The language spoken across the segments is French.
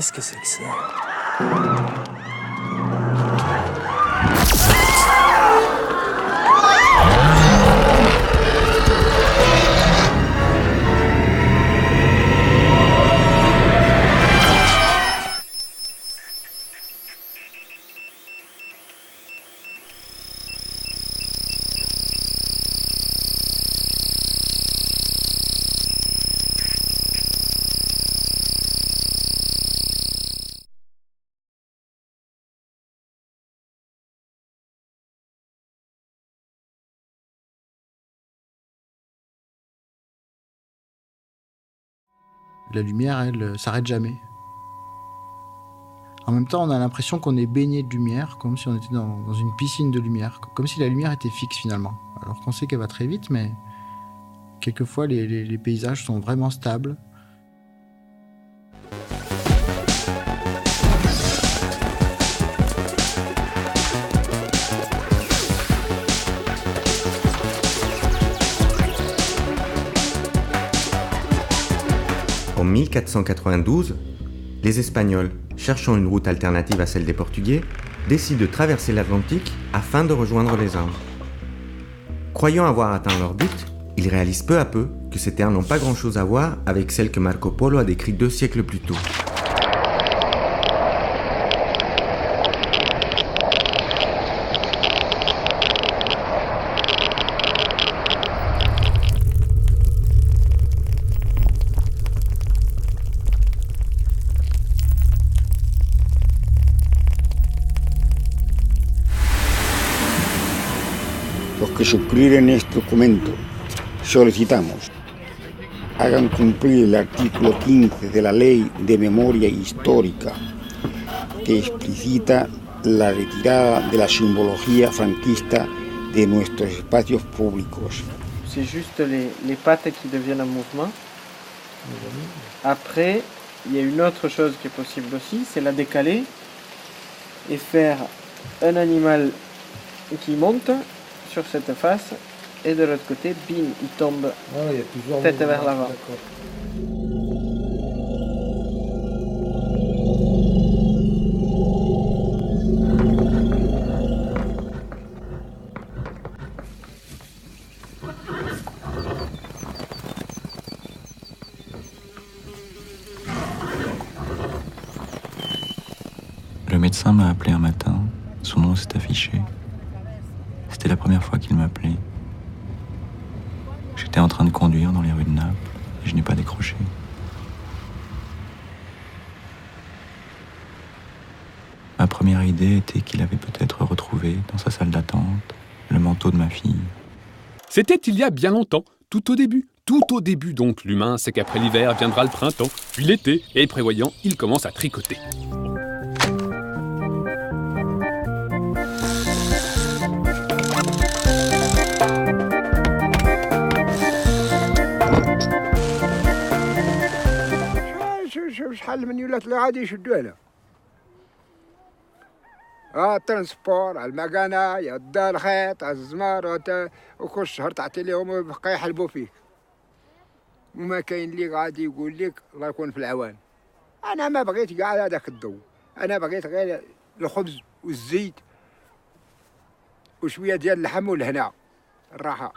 Qu'est-ce que c'est que ça? La lumière, elle, s'arrête jamais. En même temps, on a l'impression qu'on est baigné de lumière, comme si on était dans une piscine de lumière, comme si la lumière était fixe finalement. Alors qu'on sait qu'elle va très vite, mais quelquefois les paysages sont vraiment stables. En 1492, les Espagnols, cherchant une route alternative à celle des Portugais, décident de traverser l'Atlantique afin de rejoindre les Indes. Croyant avoir atteint leur but, ils réalisent peu à peu que ces terres n'ont pas grand-chose à voir avec celles que Marco Polo a décrites 2 siècles plus tôt. Los que suscriben este documento solicitamos hagan cumplir el artículo 15 de la Ley de Memoria Histórica que explicita la retirada de la simbología franquista de nuestros espacios públicos. C'est juste les pattes qui deviennent un mouvement. Après, il y a une autre chose qui est possible aussi, c'est la décaler et faire un animal qui monte sur cette face et de l'autre côté, bim, il tombe tête vers l'avant. Le médecin m'a appelé un matin, son nom s'est affiché. C'était la première fois qu'il m'appelait. J'étais en train de conduire dans les rues de Naples et je n'ai pas décroché. Ma première idée était qu'il avait peut-être retrouvé dans sa salle d'attente le manteau de ma fille. C'était il y a bien longtemps, tout au début. Tout au début donc, l'humain sait qu'après l'hiver viendra le printemps, puis l'été, et prévoyant, il commence à tricoter. شحال من يولات العادي يشدوا هنا الترنسبور المكانة يدا الخيط الزمار وكل شهر تعطي لهم ويبقى يحلبوا فيك وما كاين اللي غادي يقول لك الله يكون في العوان. انا ما بغيت كاع هذاك الضو، انا بغيت غير الخبز والزيت وشويه ديال اللحم والهنا الراحه.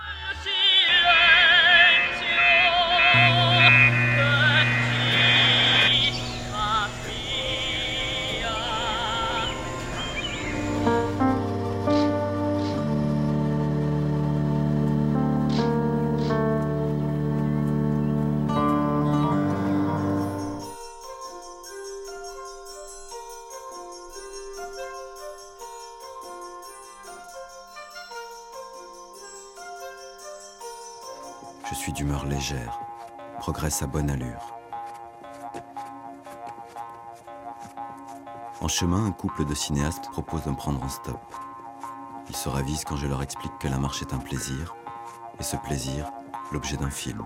Je suis d'humeur légère, progresse à bonne allure. En chemin, un couple de cinéastes propose de me prendre en stop. Ils se ravisent quand je leur explique que la marche est un plaisir, et ce plaisir, l'objet d'un film.